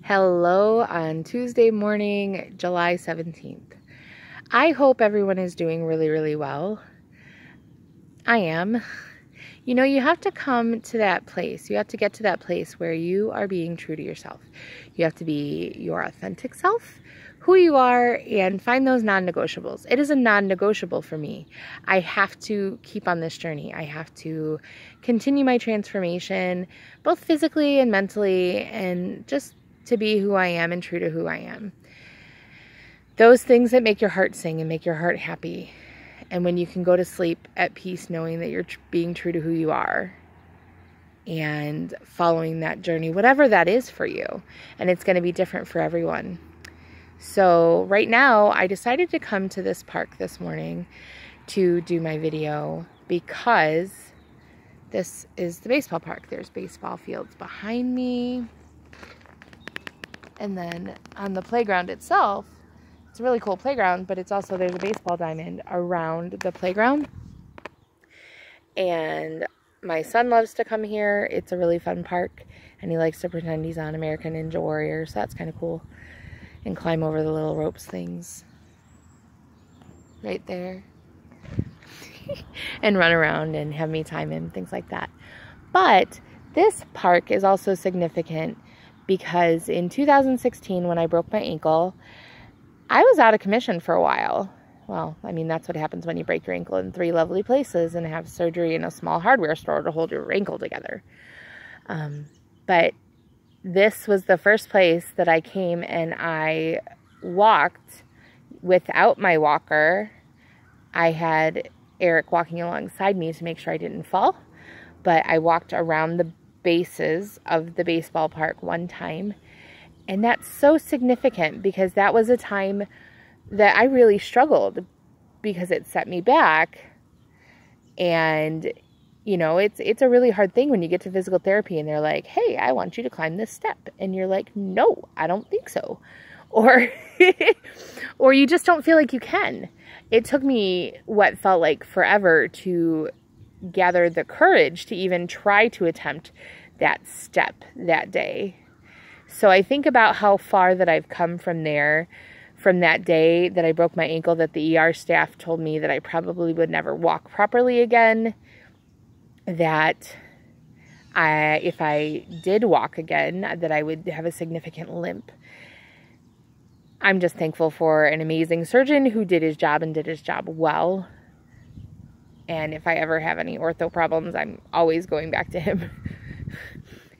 Hello on Tuesday morning, July 17th. I hope everyone is doing really, really well. I am. You know, you have to come to that place. You have to get to that place where you are being true to yourself. You have to be your authentic self, who you are, and find those non-negotiables. It is a non-negotiable for me. I have to keep on this journey. I have to continue my transformation, both physically and mentally, and just to be who I am and true to who I am. Those things that make your heart sing and make your heart happy. And when you can go to sleep at peace knowing that you're being true to who you are and following that journey, whatever that is for you. And it's going to be different for everyone. So right now I decided to come to this park this morning to do my video because this is the baseball park. There's baseball fields behind me. And then on the playground itself, it's a really cool playground, but it's also, there's a baseball diamond around the playground. And my son loves to come here. It's a really fun park, and he likes to pretend he's on American Ninja Warrior, so that's kind of cool. And climb over the little ropes things right there. And run around and have me time him, things like that. But this park is also significant because in 2016, when I broke my ankle, I was out of commission for a while. Well, I mean, that's what happens when you break your ankle in 3 lovely places and have surgery in a small hardware store to hold your ankle together. But this was the first place that I came and I walked without my walker. I had Eric walking alongside me to make sure I didn't fall, but I walked around the bases of the baseball park one time. And that's so significant because that was a time that I really struggled because it set me back. And, you know, it's a really hard thing when you get to physical therapy and they're like, hey, I want you to climb this step. And you're like, no, I don't think so. Or, or you just don't feel like you can. It took me what felt like forever to gather the courage to even try to attempt that step that day. So I think about how far that I've come from there, from that day that I broke my ankle, that the ER staff told me that I probably would never walk properly again, that if I did walk again, that I would have a significant limp. I'm just thankful for an amazing surgeon who did his job and did his job well. And if I ever have any ortho problems, I'm always going back to him.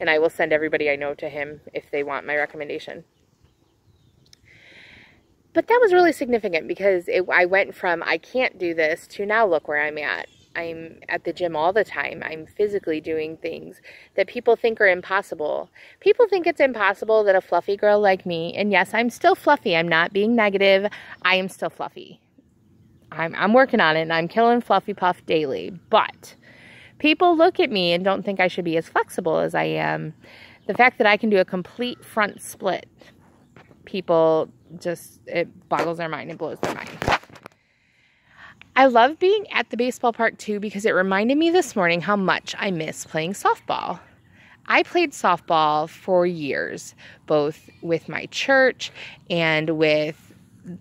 And I will send everybody I know to him if they want my recommendation. But that was really significant because I went from I can't do this to now look where I'm at. I'm at the gym all the time. I'm physically doing things that people think are impossible. People think it's impossible that a fluffy girl like me, and yes, I'm still fluffy. I'm not being negative. I am still fluffy. I'm working on it, and I'm killing Fluffy Puff daily. But people look at me and don't think I should be as flexible as I am. The fact that I can do a complete front split, people just, it boggles their mind. It blows their mind. I love being at the baseball park too because it reminded me this morning how much I miss playing softball. I played softball for years, both with my church and with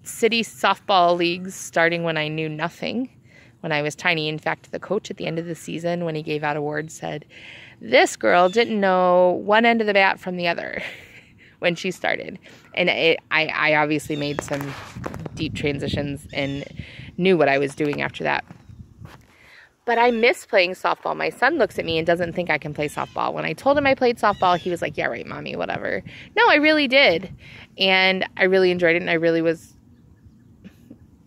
city softball leagues starting when I knew nothing. When I was tiny. In fact, the coach at the end of the season, when he gave out awards, said, this girl didn't know one end of the bat from the other when she started. And I obviously made some deep transitions and knew what I was doing after that. But I miss playing softball. My son looks at me and doesn't think I can play softball. When I told him I played softball, he was like, yeah, right, mommy, whatever. No, I really did. And I really enjoyed it, and I really was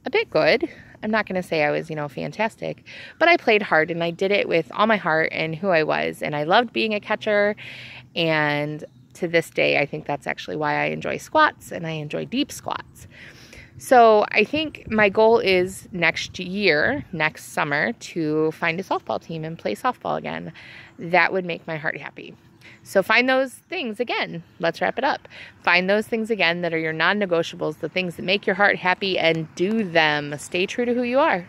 a bit good. I'm not going to say I was, fantastic, but I played hard and I did it with all my heart and who I was. And I loved being a catcher. And to this day, I think that's actually why I enjoy squats and I enjoy deep squats. So I think my goal is next summer, to find a softball team and play softball again. That would make my heart happy. So find those things again. Let's wrap it up. Find those things again that are your non-negotiables, the things that make your heart happy, and do them. Stay true to who you are.